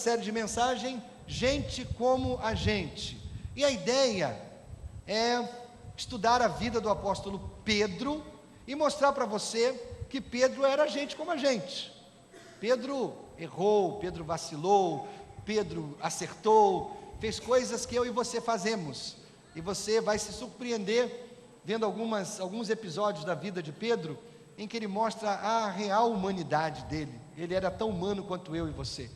série de mensagem, Gente como a Gente. E a ideia é estudar a vida do apóstolo Pedro e mostrar para você que Pedro era gente como a gente. Pedro errou, Pedro vacilou, Pedro acertou, fez coisas que eu e você fazemos. E você vai se surpreender vendo alguns episódios da vida de Pedro, em que ele mostra a real humanidade dele. Ele era tão humano quanto eu e você.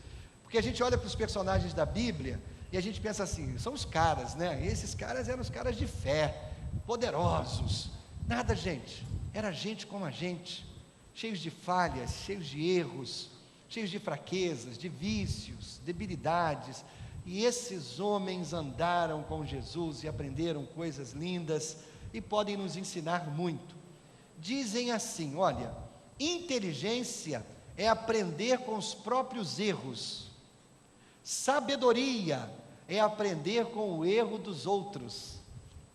Porque a gente olha para os personagens da Bíblia e a gente pensa assim, são os caras, né? Esses caras eram os caras de fé, poderosos. Nada, gente. Era gente como a gente, cheios de falhas, cheios de erros, cheios de fraquezas, de vícios, debilidades. E esses homens andaram com Jesus e aprenderam coisas lindas e podem nos ensinar muito. Dizem assim, olha, inteligência é aprender com os próprios erros. Sabedoria é aprender com o erro dos outros.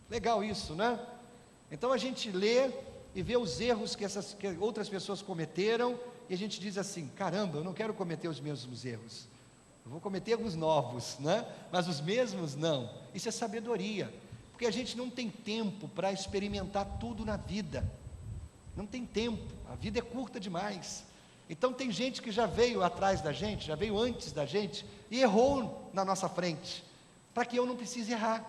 Legal isso, né? Então a gente lê e vê os erros que outras pessoas cometeram e a gente diz assim, caramba, eu não quero cometer os mesmos erros. Eu vou cometer alguns novos, né? Mas os mesmos não. Isso é sabedoria, porque a gente não tem tempo para experimentar tudo na vida. Não tem tempo, a vida é curta demais. Então tem gente que já veio atrás da gente, já veio antes da gente e errou na nossa frente, para que eu não precise errar.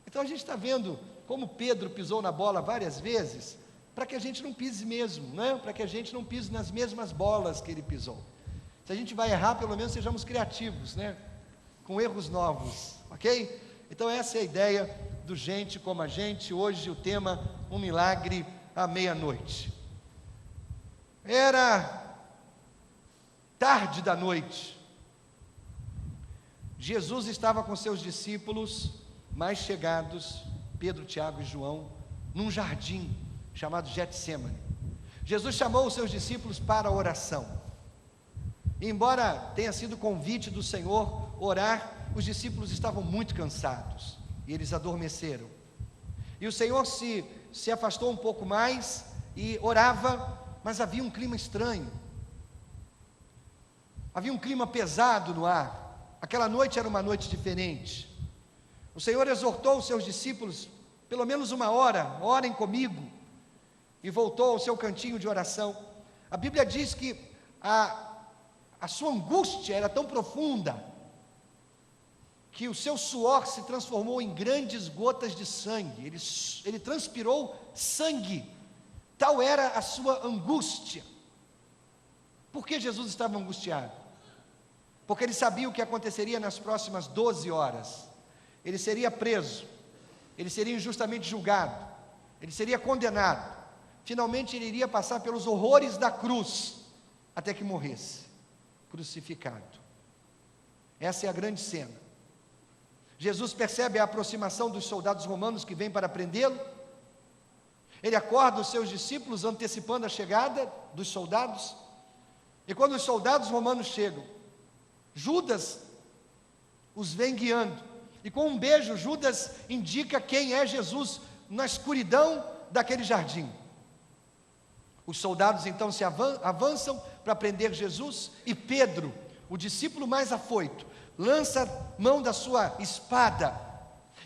Então a gente está vendo como Pedro pisou na bola várias vezes, para que a gente não pise mesmo, né? Para que a gente não pise nas mesmas bolas que ele pisou. Se a gente vai errar, pelo menos sejamos criativos, né? Com erros novos, ok? Então essa é a ideia do Gente como a Gente. Hoje o tema, um milagre à meia-noite. Era tarde da noite. Jesus estava com seus discípulos mais chegados, Pedro, Tiago e João, num jardim chamado Getsêmani. Jesus chamou os seus discípulos para a oração. E embora tenha sido convite do Senhor orar, os discípulos estavam muito cansados e eles adormeceram. E o Senhor se afastou um pouco mais e orava, mas havia um clima estranho. Havia um clima pesado no ar. Aquela noite era uma noite diferente. O Senhor exortou os seus discípulos, pelo menos uma hora, orem comigo, e voltou ao seu cantinho de oração. A Bíblia diz que a sua angústia era tão profunda, que o seu suor se transformou em grandes gotas de sangue, ele transpirou sangue, tal era a sua angústia. Por que Jesus estava angustiado? Porque ele sabia o que aconteceria nas próximas 12 horas, ele seria preso, ele seria injustamente julgado, ele seria condenado, finalmente ele iria passar pelos horrores da cruz, até que morresse, crucificado. Essa é a grande cena. Jesus percebe a aproximação dos soldados romanos que vêm para prendê-lo, ele acorda os seus discípulos antecipando a chegada dos soldados, e quando os soldados romanos chegam, Judas os vem guiando, e com um beijo Judas indica quem é Jesus na escuridão daquele jardim. Os soldados então se avançam para prender Jesus, e Pedro, o discípulo mais afoito, lança mão da sua espada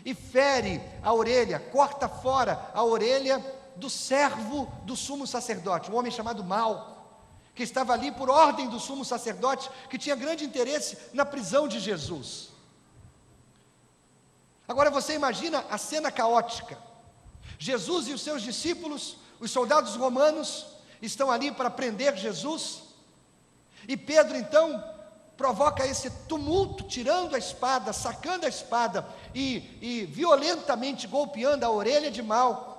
e fere a orelha, corta fora a orelha do servo do sumo sacerdote, um homem chamado Malco, que estava ali por ordem do sumo sacerdote, que tinha grande interesse na prisão de Jesus. Agora você imagina a cena caótica. Jesus e os seus discípulos, os soldados romanos, estão ali para prender Jesus, e Pedro então provoca esse tumulto, tirando a espada, sacando a espada e violentamente golpeando a orelha de Malco.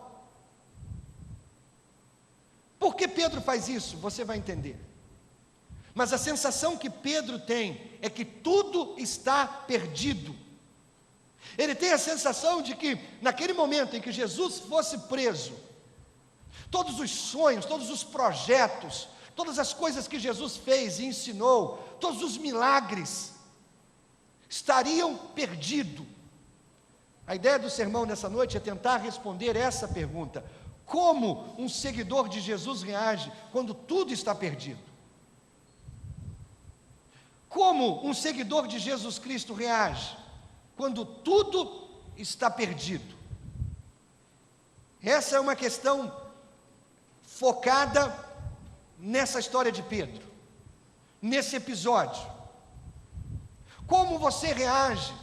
Por que Pedro faz isso? Você vai entender. Mas a sensação que Pedro tem é que tudo está perdido. Ele tem a sensação de que naquele momento em que Jesus fosse preso, todos os sonhos, todos os projetos, todas as coisas que Jesus fez e ensinou, todos os milagres, estariam perdidos. A ideia do sermão nessa noite é tentar responder essa pergunta: como um seguidor de Jesus reage quando tudo está perdido? Como um seguidor de Jesus Cristo reage quando tudo está perdido? Essa é uma questão focada nessa história de Pedro, nesse episódio. Como você reage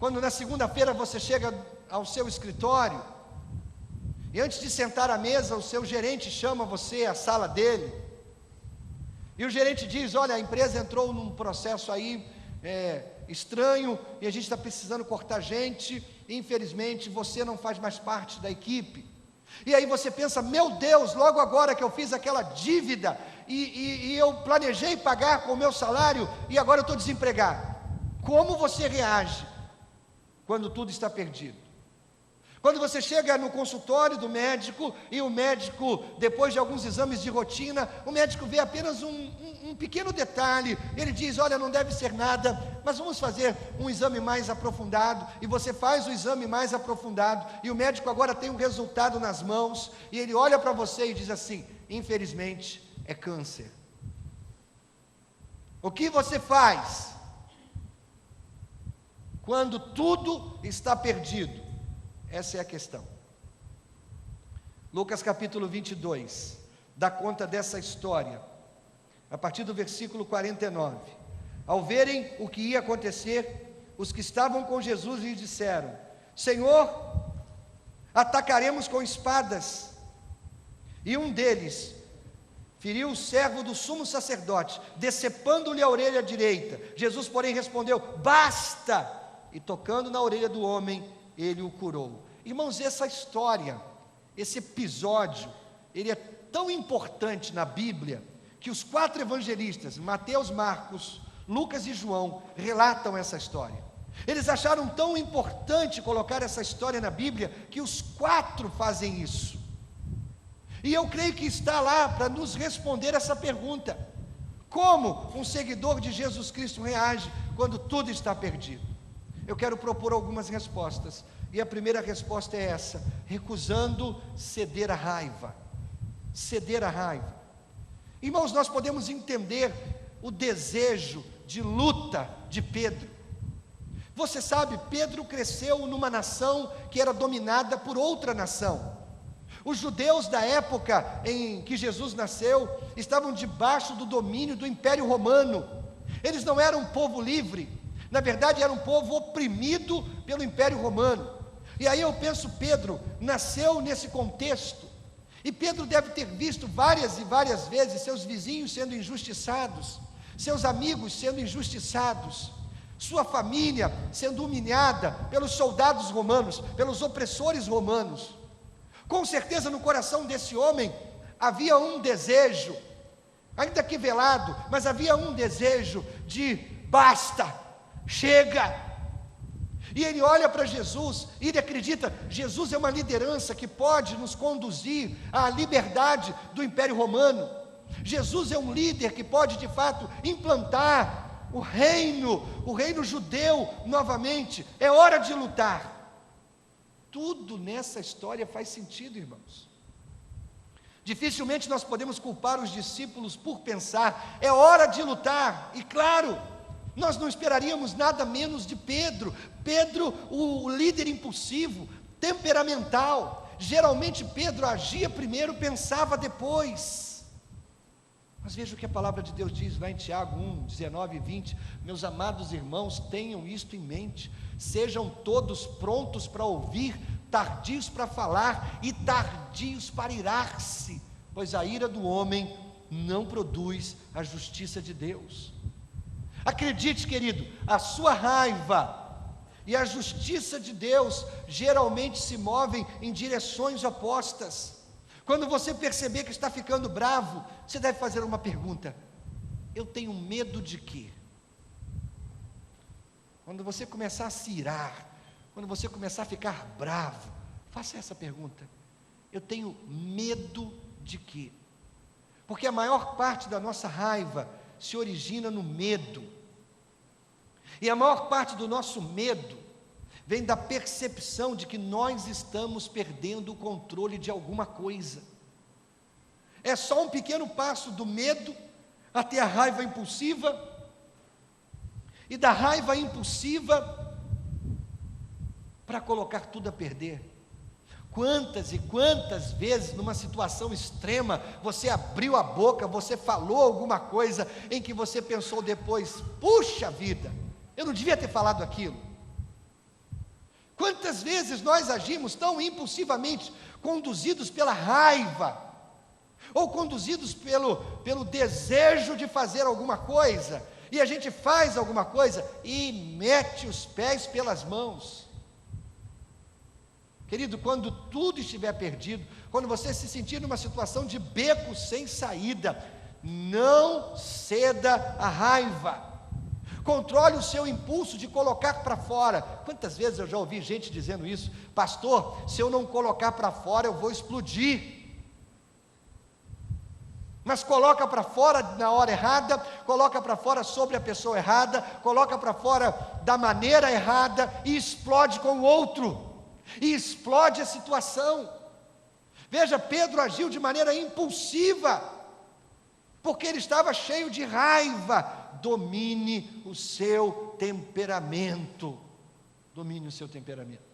quando na segunda-feira você chega ao seu escritório e antes de sentar à mesa o seu gerente chama você à sala dele e o gerente diz: olha, a empresa entrou num processo aí estranho e a gente está precisando cortar gente, e infelizmente você não faz mais parte da equipe. E aí você pensa: meu Deus, logo agora que eu fiz aquela dívida e eu planejei pagar com o meu salário e agora eu estou desempregado. Como você reage quando tudo está perdido? Quando você chega no consultório do médico e o médico, depois de alguns exames de rotina, o médico vê apenas um pequeno detalhe, ele diz: olha, não deve ser nada, mas vamos fazer um exame mais aprofundado, e você faz o exame mais aprofundado, e o médico agora tem um resultado nas mãos, e ele olha para você e diz assim: infelizmente é câncer. O que você faz quando tudo está perdido? Essa é a questão. Lucas capítulo 22 dá conta dessa história, a partir do versículo 49. Ao verem o que ia acontecer, os que estavam com Jesus lhe disseram: Senhor, atacaremos com espadas. E um deles feriu o servo do sumo sacerdote, decepando-lhe a orelha direita. Jesus, porém, respondeu: basta! E tocando na orelha do homem, ele o curou. Irmãos, essa história, esse episódio, ele é tão importante na Bíblia, que os 4 evangelistas, Mateus, Marcos, Lucas e João, relatam essa história. Eles acharam tão importante colocar essa história na Bíblia, que os 4 fazem isso. E eu creio que está lá para nos responder essa pergunta: como um seguidor de Jesus Cristo reage quando tudo está perdido? Eu quero propor algumas respostas, e a primeira resposta é essa: recusando ceder à raiva. Ceder à raiva. Irmãos, nós podemos entender o desejo de luta de Pedro. Você sabe, Pedro cresceu numa nação que era dominada por outra nação. Os judeus da época em que Jesus nasceu estavam debaixo do domínio do Império Romano. Eles não eram um povo livre. Na verdade, era um povo oprimido pelo Império Romano. E aí eu penso, Pedro nasceu nesse contexto, e Pedro deve ter visto várias e várias vezes seus vizinhos sendo injustiçados, seus amigos sendo injustiçados, sua família sendo humilhada pelos soldados romanos, pelos opressores romanos. Com certeza no coração desse homem havia um desejo, ainda que velado, mas havia um desejo de basta, chega. E ele olha para Jesus e ele acredita: Jesus é uma liderança que pode nos conduzir à liberdade do Império Romano. Jesus é um líder que pode de fato implantar o reino judeu novamente. É hora de lutar. Tudo nessa história faz sentido, irmãos. Dificilmente nós podemos culpar os discípulos por pensar: é hora de lutar. E claro, nós não esperaríamos nada menos de Pedro. Pedro, o líder impulsivo, temperamental. Geralmente Pedro agia primeiro, pensava depois. Mas veja o que a palavra de Deus diz lá em Tiago 1, 19 e 20. Meus amados irmãos, tenham isto em mente: sejam todos prontos para ouvir, tardios para falar e tardios para irar-se, pois a ira do homem não produz a justiça de Deus. Acredite, querido, a sua raiva e a justiça de Deus geralmente se movem em direções opostas. Quando você perceber que está ficando bravo, você deve fazer uma pergunta: eu tenho medo de quê? Quando você começar a se irar, quando você começar a ficar bravo, faça essa pergunta: eu tenho medo de quê? Porque a maior parte da nossa raiva se origina no medo. E a maior parte do nosso medo vem da percepção de que nós estamos perdendo o controle de alguma coisa. É só um pequeno passo do medo até a raiva impulsiva, e da raiva impulsiva para colocar tudo a perder. Quantas e quantas vezes, numa situação extrema, você abriu a boca, você falou alguma coisa em que você pensou depois: puxa vida, eu não devia ter falado aquilo. Quantas vezes nós agimos tão impulsivamente, conduzidos pela raiva, ou conduzidos pelo desejo de fazer alguma coisa, e a gente faz alguma coisa e mete os pés pelas mãos. Querido, quando tudo estiver perdido, quando você se sentir numa situação de beco sem saída, não ceda à raiva. Controle o seu impulso de colocar para fora. Quantas vezes eu já ouvi gente dizendo isso: pastor, se eu não colocar para fora, eu vou explodir. Mas coloca para fora na hora errada, coloca para fora sobre a pessoa errada, coloca para fora da maneira errada e explode com o outro. E explode a situação. Veja, Pedro agiu de maneira impulsiva, porque ele estava cheio de raiva. Domine o seu temperamento. Domine o seu temperamento.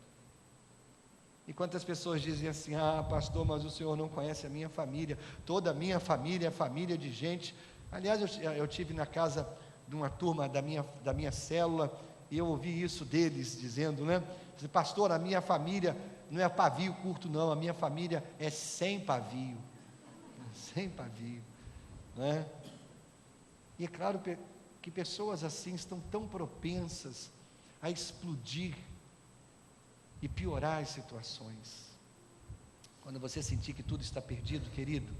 E quantas pessoas dizem assim: ah, pastor, mas o senhor não conhece a minha família. Toda a minha família é família de gente. Aliás, eu tive na casa de uma turma da minha célula, e eu ouvi isso deles dizendo, né? Pastor, a minha família não é pavio curto não, a minha família é sem pavio. Sem pavio, né? E é claro que pessoas assim estão tão propensas a explodir e piorar as situações. Quando você sentir que tudo está perdido, querido,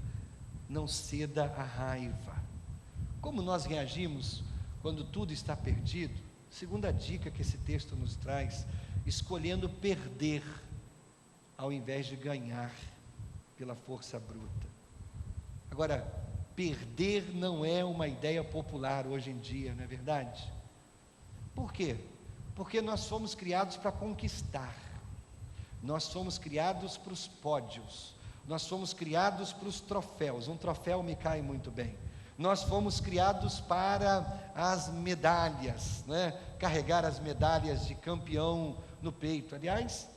não ceda à raiva. Como nós reagimos quando tudo está perdido? Segunda dica que esse texto nos traz: escolhendo perder ao invés de ganhar pela força bruta. Agora, perder não é uma ideia popular hoje em dia, não é verdade? Por quê? Porque nós fomos criados para conquistar, nós fomos criados para os pódios, nós fomos criados para os troféus. Um troféu me cai muito bem. Nós fomos criados para as medalhas, né? Carregar as medalhas de campeão no peito. Aliás,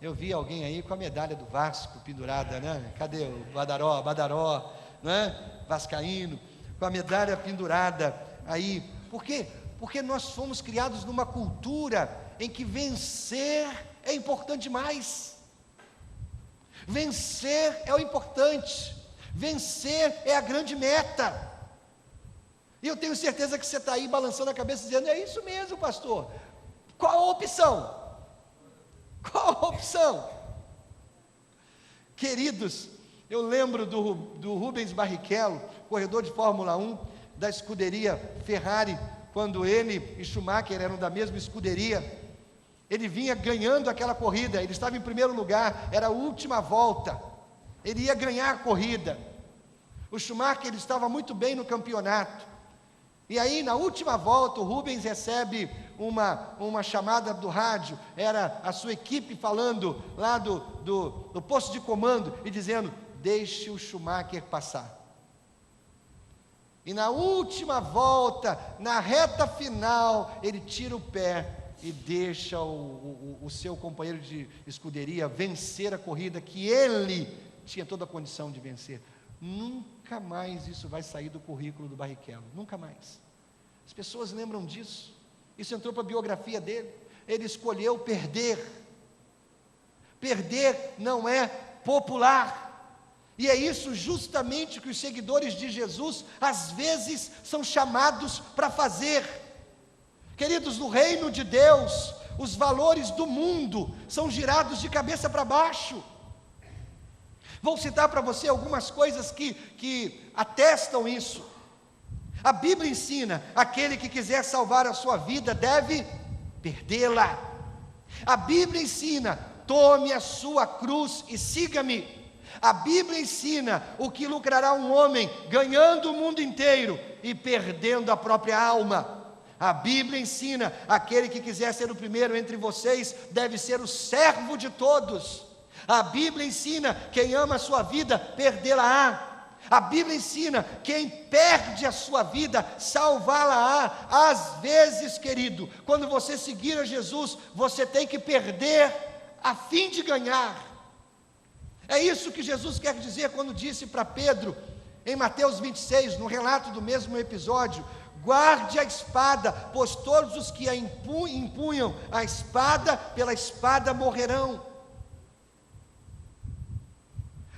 eu vi alguém aí com a medalha do Vasco pendurada, né? Cadê o Badaró, né? Vascaíno, com a medalha pendurada aí. Por quê? Porque nós fomos criados numa cultura em que vencer é importante demais. Vencer é o importante. Vencer é a grande meta. E eu tenho certeza que você está aí balançando a cabeça dizendo: é isso mesmo, pastor. Qual a opção? Qual a opção? Queridos, eu lembro do Rubens Barrichello, corredor de Fórmula 1, da escuderia Ferrari, quando ele e Schumacher eram da mesma escuderia. Ele vinha ganhando aquela corrida, ele estava em primeiro lugar, era a última volta, ele ia ganhar a corrida. O Schumacher, ele estava muito bem no campeonato. E aí, na última volta, o Rubens recebe uma chamada do rádio, era a sua equipe falando lá do posto de comando e dizendo: deixe o Schumacher passar. E na última volta, na reta final, ele tira o pé e deixa o seu companheiro de escuderia vencer a corrida que ele tinha toda a condição de vencer. Nunca mais isso vai sair do currículo do Barrichello, nunca mais. As pessoas lembram disso. Isso entrou para a biografia dele. Ele escolheu perder. Perder não é popular. E é isso justamente que os seguidores de Jesus às vezes são chamados para fazer. Queridos, no reino de Deus, os valores do mundo são girados de cabeça para baixo. Vou citar para você algumas coisas que atestam isso. A Bíblia ensina: aquele que quiser salvar a sua vida deve perdê-la. A Bíblia ensina: tome a sua cruz e siga-me. A Bíblia ensina o que lucrará um homem ganhando o mundo inteiro e perdendo a própria alma. A Bíblia ensina: aquele que quiser ser o primeiro entre vocês deve ser o servo de todos. A Bíblia ensina: quem ama a sua vida, perdê-la-á. A Bíblia ensina: quem perde a sua vida, salvá-la-á. Às vezes, querido, quando você seguir a Jesus, você tem que perder a fim de ganhar. É isso que Jesus quer dizer quando disse para Pedro, em Mateus 26, no relato do mesmo episódio: guarde a espada, pois todos os que a empunham a espada, pela espada morrerão.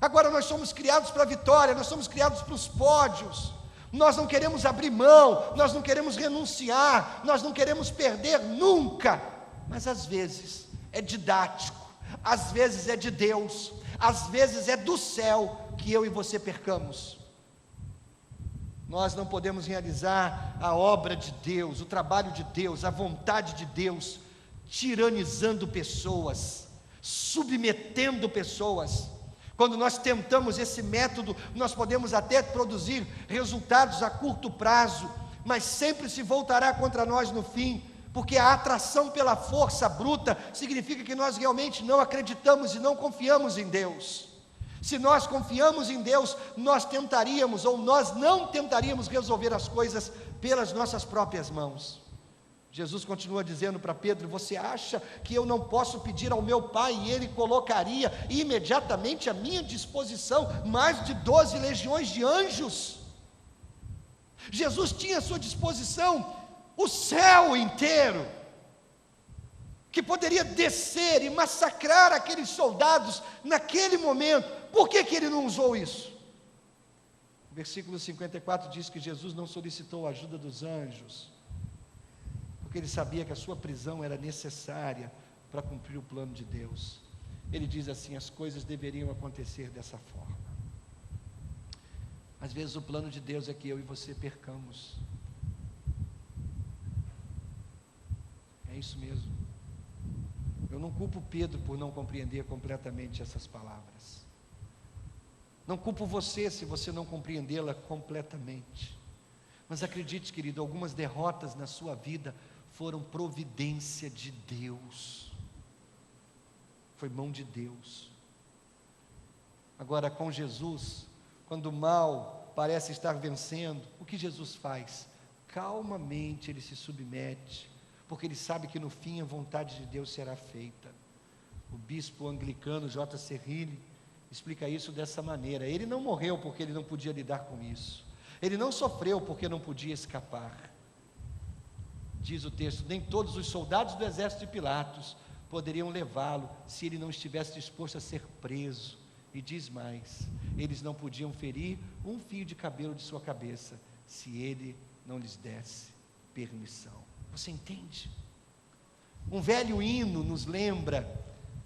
Agora, nós somos criados para a vitória, nós somos criados para os pódios. Nós não queremos abrir mão, nós não queremos renunciar, nós não queremos perder nunca. Mas às vezes é didático, às vezes é de Deus, às vezes é do céu que eu e você percamos. Nós não podemos realizar a obra de Deus, o trabalho de Deus, a vontade de Deus, tiranizando pessoas, submetendo pessoas. Quando nós tentamos esse método, nós podemos até produzir resultados a curto prazo, mas sempre se voltará contra nós no fim, porque a atração pela força bruta significa que nós realmente não acreditamos e não confiamos em Deus. Se nós confiamos em Deus, nós tentaríamos ou nós não tentaríamos resolver as coisas pelas nossas próprias mãos. Jesus continua dizendo para Pedro: você acha que eu não posso pedir ao meu Pai e Ele colocaria imediatamente à minha disposição mais de 12 legiões de anjos? Jesus tinha à sua disposição o céu inteiro, que poderia descer e massacrar aqueles soldados naquele momento. Por que Ele não usou isso? O versículo 54 diz que Jesus não solicitou a ajuda dos anjos, porque Ele sabia que a sua prisão era necessária para cumprir o plano de Deus. Ele diz assim: as coisas deveriam acontecer dessa forma. Às vezes o plano de Deus é que eu e você percamos. É isso mesmo. Eu não culpo Pedro por não compreender completamente essas palavras. Não culpo você se você não compreendê-la completamente. Mas acredite, querido, algumas derrotas na sua vida foram providência de Deus. Foi mão de Deus. Agora, com Jesus, quando o mal parece estar vencendo, o que Jesus faz? Calmamente Ele se submete, porque Ele sabe que no fim a vontade de Deus será feita. O bispo anglicano J.C. Riley explica isso dessa maneira: Ele não morreu porque Ele não podia lidar com isso. Ele não sofreu porque não podia escapar. Diz o texto: nem todos os soldados do exército de Pilatos poderiam levá-lo se ele não estivesse disposto a ser preso. E diz mais: eles não podiam ferir um fio de cabelo de sua cabeça se ele não lhes desse permissão. Você entende? Um velho hino nos lembra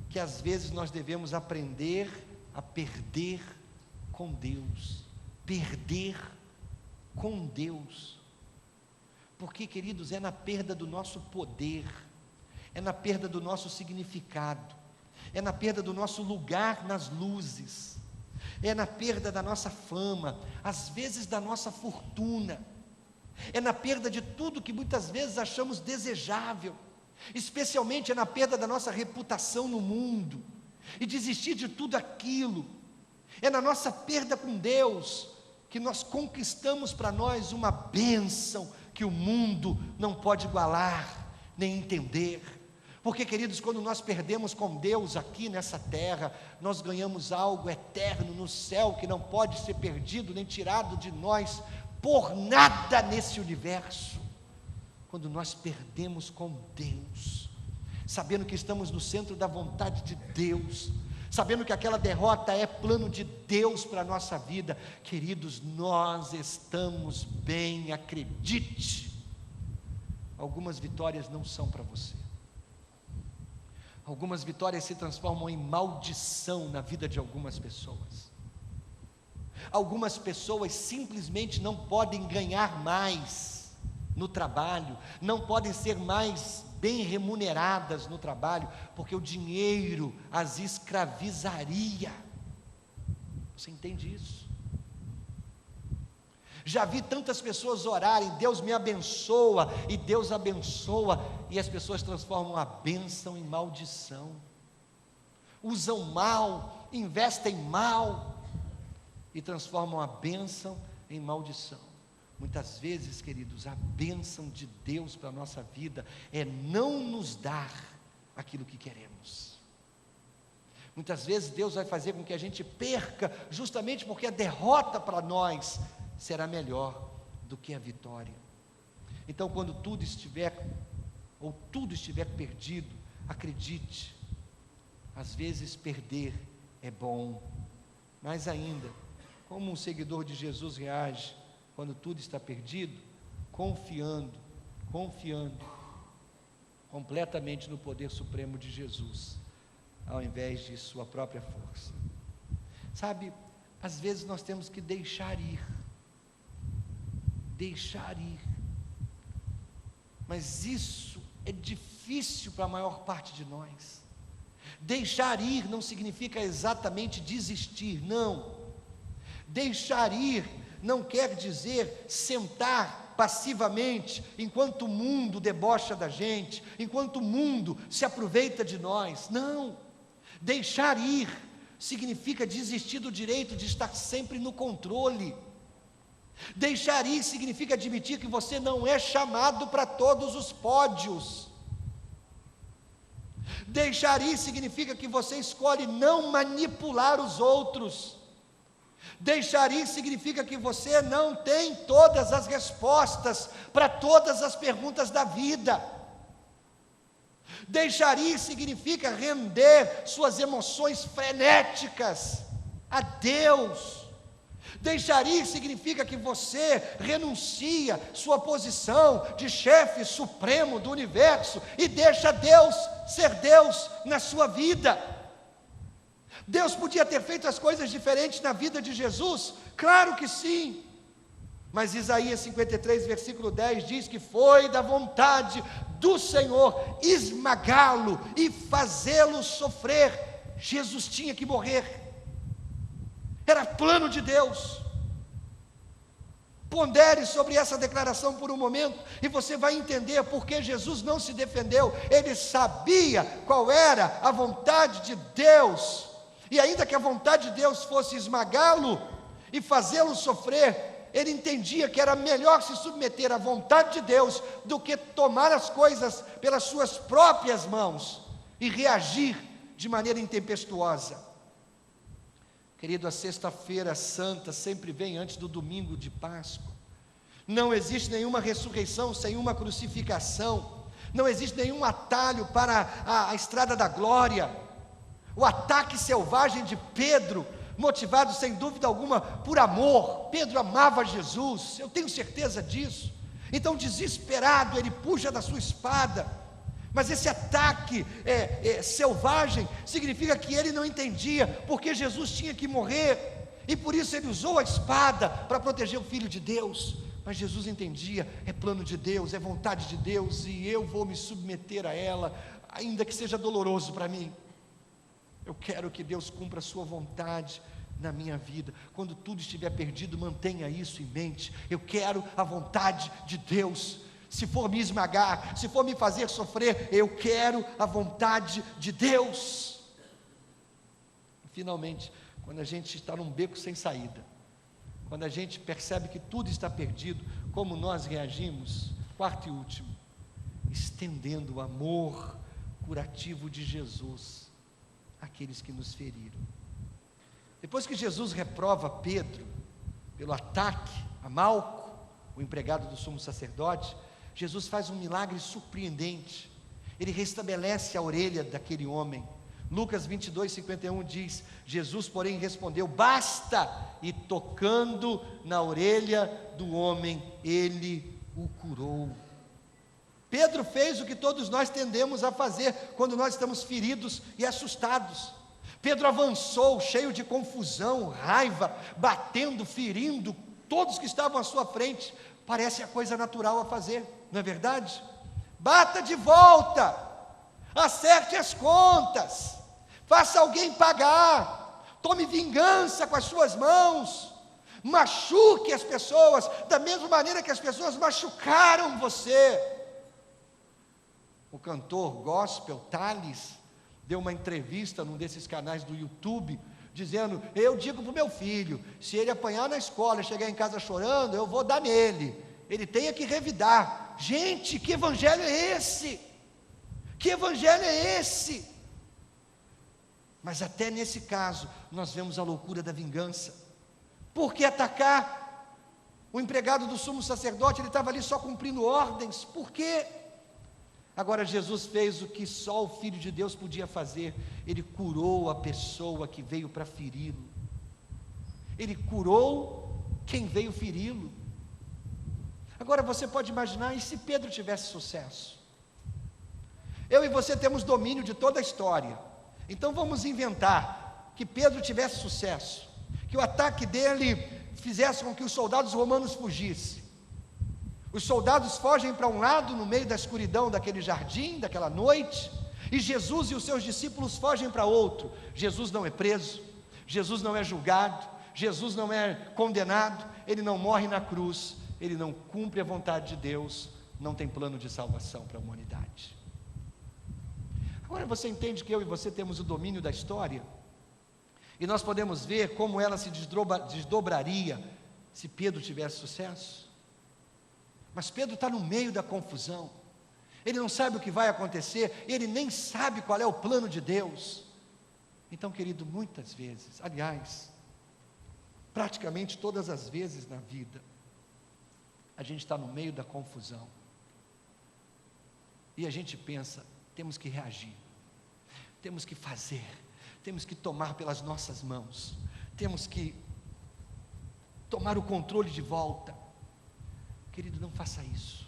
que às vezes nós devemos aprender a perder com Deus. Perder com Deus. Porque, queridos, é na perda do nosso poder, é na perda do nosso significado, é na perda do nosso lugar nas luzes, é na perda da nossa fama, às vezes da nossa fortuna, é na perda de tudo que muitas vezes achamos desejável, especialmente é na perda da nossa reputação no mundo, e desistir de tudo aquilo, é na nossa perda com Deus, que nós conquistamos para nós uma bênção que o mundo não pode igualar, nem entender. Porque, queridos, quando nós perdemos com Deus aqui nessa terra, nós ganhamos algo eterno no céu, que não pode ser perdido, nem tirado de nós, por nada nesse universo. Quando nós perdemos com Deus, sabendo que estamos no centro da vontade de Deus, sabendo que aquela derrota é plano de Deus para a nossa vida, queridos, nós estamos bem, acredite. Algumas vitórias não são para você. Algumas vitórias se transformam em maldição na vida de algumas pessoas. Algumas pessoas simplesmente não podem ganhar mais no trabalho, não podem ser mais bem remuneradas no trabalho, porque o dinheiro as escravizaria. Você entende isso? Já vi tantas pessoas orarem: Deus me abençoa, e Deus abençoa, e as pessoas transformam a bênção em maldição, usam mal, investem mal. e transformam a bênção em maldição. Muitas vezes, queridos, a bênção de Deus para a nossa vida é não nos dar aquilo que queremos. Muitas vezes Deus vai fazer com que a gente perca, justamente porque a derrota para nós será melhor do que a vitória. Então, quando tudo estiver perdido, acredite, às vezes perder é bom. Mais ainda, como um seguidor de Jesus reage quando tudo está perdido? Confiando completamente no poder supremo de Jesus, ao invés de sua própria força. Sabe, às vezes nós temos que deixar ir, mas isso é difícil para a maior parte de nós. Deixar ir não significa exatamente desistir, não. Deixar ir não quer dizer sentar passivamente enquanto o mundo debocha da gente, enquanto o mundo se aproveita de nós. Não. Deixar ir significa desistir do direito de estar sempre no controle. Deixar ir significa admitir que você não é chamado para todos os pódios. Deixar ir significa que você escolhe não manipular os outros. Deixar ir significa que você não tem todas as respostas para todas as perguntas da vida. Deixar ir significa render suas emoções frenéticas a Deus. Deixar ir significa que você renuncia sua posição de chefe supremo do universo e deixa Deus ser Deus na sua vida. Deus podia ter feito as coisas diferentes na vida de Jesus? Claro que sim. Mas Isaías 53, versículo 10 diz que foi da vontade do Senhor esmagá-lo e fazê-lo sofrer. Jesus tinha que morrer. Era plano de Deus. Pondere sobre essa declaração por um momento e você vai entender por que Jesus não se defendeu. Ele sabia qual era a vontade de Deus. E ainda que a vontade de Deus fosse esmagá-lo e fazê-lo sofrer, ele entendia que era melhor se submeter à vontade de Deus do que tomar as coisas pelas suas próprias mãos e reagir de maneira intempestuosa. Querido, a sexta-feira santa sempre vem antes do domingo de Páscoa. Não existe nenhuma ressurreição sem uma crucificação. Não existe nenhum atalho para a estrada da glória. O ataque selvagem de Pedro, motivado sem dúvida alguma por amor. Pedro amava Jesus, eu tenho certeza disso. Então, desesperado, ele puxa da sua espada. Mas esse ataque selvagem significa que ele não entendia porque Jesus tinha que morrer, e por isso ele usou a espada para proteger o Filho de Deus. Mas Jesus entendia, é plano de Deus, é vontade de Deus, e eu vou me submeter a ela, ainda que seja doloroso para mim. Eu quero que Deus cumpra a sua vontade na minha vida. Quando tudo estiver perdido, mantenha isso em mente. Eu quero a vontade de Deus. Se for me esmagar, se for me fazer sofrer, eu quero a vontade de Deus. Finalmente, quando a gente está num beco sem saída, quando a gente percebe que tudo está perdido, como nós reagimos? Quarto e último, estendendo o amor curativo de Jesus àqueles que nos feriram. Depois que Jesus reprova Pedro pelo ataque a Malco, o empregado do sumo sacerdote, Jesus faz um milagre surpreendente. Ele restabelece a orelha daquele homem. Lucas 22, 51 diz: Jesus, porém, respondeu: basta! E tocando na orelha do homem, ele o curou. Pedro fez o que todos nós tendemos a fazer quando nós estamos feridos e assustados. Pedro avançou, cheio de confusão, raiva, batendo, ferindo todos que estavam à sua frente. Parece a coisa natural a fazer, não é verdade? Bata de volta, acerte as contas, faça alguém pagar, tome vingança com as suas mãos, machuque as pessoas, da mesma maneira que as pessoas machucaram você. O cantor gospel Thales deu uma entrevista num desses canais do YouTube, dizendo: eu digo para o meu filho, se ele apanhar na escola e chegar em casa chorando, eu vou dar nele, ele tem que revidar. Gente, que evangelho é esse? Que evangelho é esse? Mas até nesse caso, nós vemos a loucura da vingança. Por que atacar o empregado do sumo sacerdote? Ele estava ali só cumprindo ordens. Por quê? Agora Jesus fez o que só o Filho de Deus podia fazer. Ele curou a pessoa que veio para feri-lo. Ele curou quem veio feri-lo. Agora você pode imaginar, e se Pedro tivesse sucesso? Eu e você temos domínio de toda a história. Então vamos inventar que Pedro tivesse sucesso, que o ataque dele fizesse com que os soldados romanos fugissem. Os soldados fogem para um lado, no meio da escuridão daquele jardim, daquela noite, e Jesus e os seus discípulos fogem para outro. Jesus não é preso, Jesus não é julgado, Jesus não é condenado, ele não morre na cruz, ele não cumpre a vontade de Deus, não tem plano de salvação para a humanidade. Agora você entende que eu e você temos o domínio da história? E nós podemos ver como ela se desdobraria se Pedro tivesse sucesso. Mas Pedro está no meio da confusão, ele não sabe o que vai acontecer, ele nem sabe qual é o plano de Deus. Então, querido, muitas vezes, aliás, praticamente todas as vezes na vida, a gente está no meio da confusão, e a gente pensa: temos que reagir, temos que fazer, temos que tomar pelas nossas mãos, temos que tomar o controle de volta. Querido, não faça isso.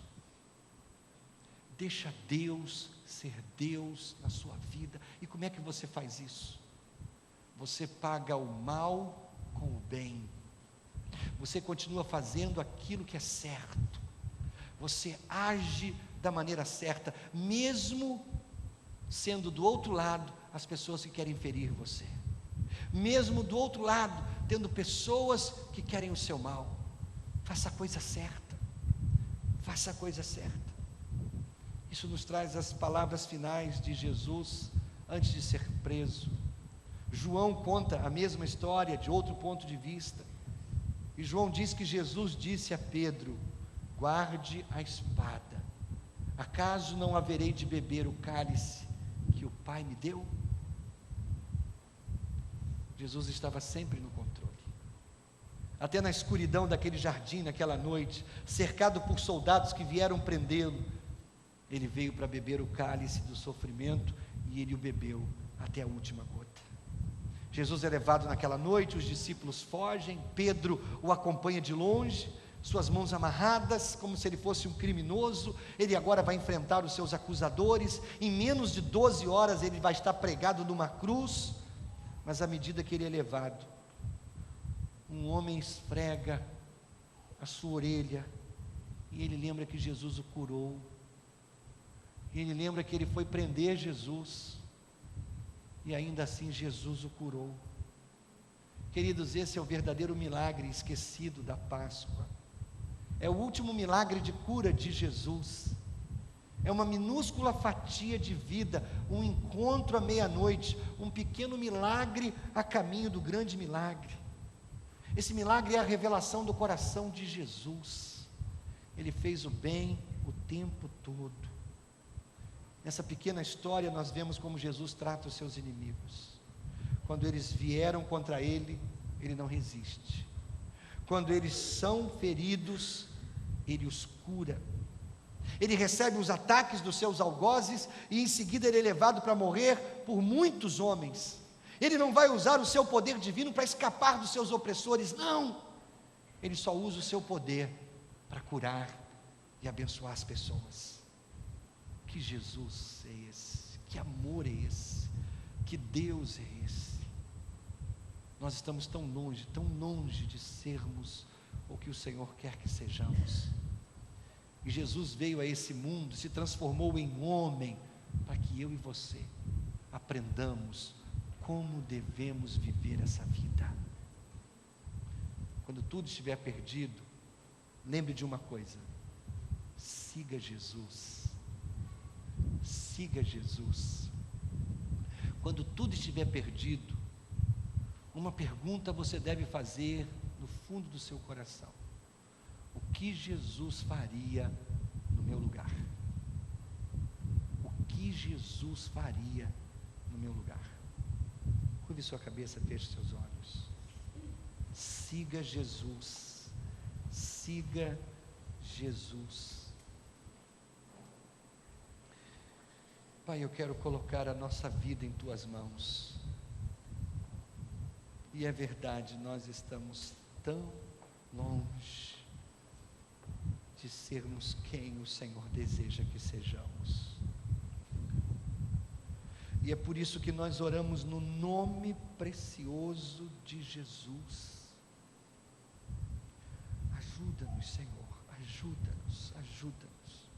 Deixa Deus ser Deus na sua vida. E como é que você faz isso? Você paga o mal com o bem. Você continua fazendo aquilo que é certo. Você age da maneira certa, mesmo sendo do outro lado as pessoas que querem ferir você, mesmo do outro lado tendo pessoas que querem o seu mal. Faça a coisa certa, faça a coisa certa. Isso nos traz as palavras finais de Jesus antes de ser preso. João conta a mesma história de outro ponto de vista, e João diz que Jesus disse a Pedro: guarde a espada, acaso não haverei de beber o cálice que o Pai me deu? Jesus estava sempre no controle. Até na escuridão daquele jardim, naquela noite, cercado por soldados que vieram prendê-lo, ele veio para beber o cálice do sofrimento, e ele o bebeu até a última gota. Jesus é levado naquela noite, os discípulos fogem, Pedro o acompanha de longe, suas mãos amarradas, como se ele fosse um criminoso. Ele agora vai enfrentar os seus acusadores. Em menos de 12 horas ele vai estar pregado numa cruz. Mas à medida que ele é levado, um homem esfrega a sua orelha, e ele lembra que Jesus o curou, e ele lembra que ele foi prender Jesus, e ainda assim Jesus o curou. Queridos, esse é o verdadeiro milagre esquecido da Páscoa. É o último milagre de cura de Jesus. É uma minúscula fatia de vida, um encontro à meia-noite, um pequeno milagre a caminho do grande milagre. Esse milagre é a revelação do coração de Jesus. Ele fez o bem o tempo todo. Nessa pequena história nós vemos como Jesus trata os seus inimigos. Quando eles vieram contra ele, ele não resiste. Quando eles são feridos, ele os cura. Ele recebe os ataques dos seus algozes, e em seguida ele é levado para morrer por muitos homens. Ele não vai usar o seu poder divino para escapar dos seus opressores, não. Ele só usa o seu poder para curar e abençoar as pessoas. Que Jesus é esse? Que amor é esse? Que Deus é esse? Nós estamos tão longe de sermos o que o Senhor quer que sejamos. E Jesus veio a esse mundo, se transformou em homem, para que eu e você aprendamos como devemos viver essa vida. Quando tudo estiver perdido, lembre de uma coisa: siga Jesus. Siga Jesus. Quando tudo estiver perdido, uma pergunta você deve fazer no fundo do seu coração: o que Jesus faria no meu lugar? O que Jesus faria no meu lugar? Curve sua cabeça, feche seus olhos. Siga Jesus. Siga Jesus. Pai, eu quero colocar a nossa vida em Tuas mãos. E é verdade, nós estamos tão longe de sermos quem o Senhor deseja que sejamos. E é por isso que nós oramos no nome precioso de Jesus. Ajuda-nos, Senhor, ajuda-nos, ajuda-nos.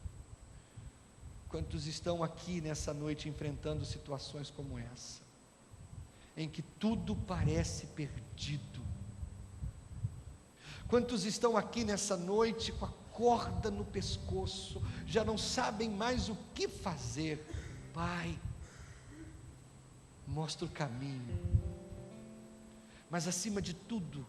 Quantos estão aqui nessa noite enfrentando situações como essa, em que tudo parece perdido? Quantos estão aqui nessa noite com a corda no pescoço, já não sabem mais o que fazer? Pai, mostra o caminho, mas acima de tudo,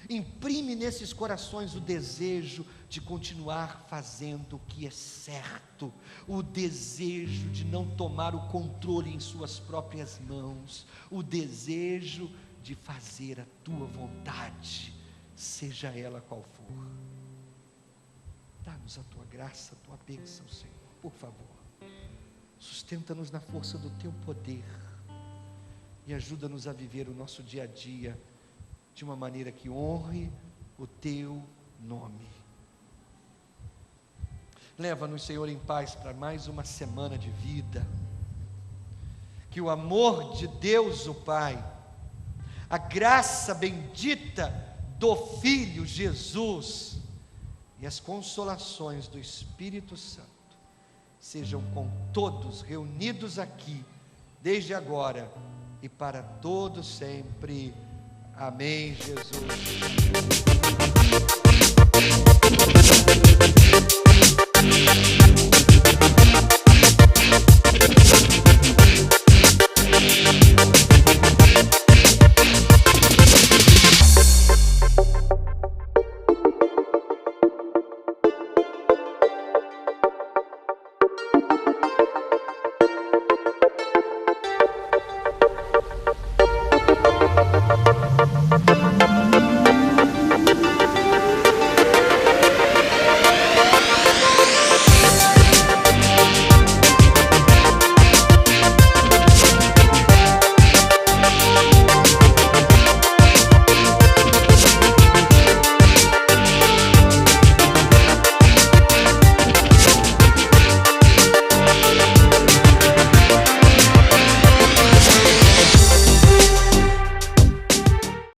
imprime nesses corações o desejo de continuar fazendo o que é certo, o desejo de não tomar o controle em suas próprias mãos, o desejo de fazer a Tua vontade, seja ela qual for. Dá-nos a Tua graça, a Tua bênção, Senhor, por favor. Sustenta-nos na força do Teu poder e ajuda-nos a viver o nosso dia a dia de uma maneira que honre o Teu nome. Leva-nos, Senhor, em paz para mais uma semana de vida. Que o amor de Deus, o Pai, a graça bendita do Filho Jesus e as consolações do Espírito Santo sejam com todos reunidos aqui, desde agora e para todo sempre. Amém, Jesus.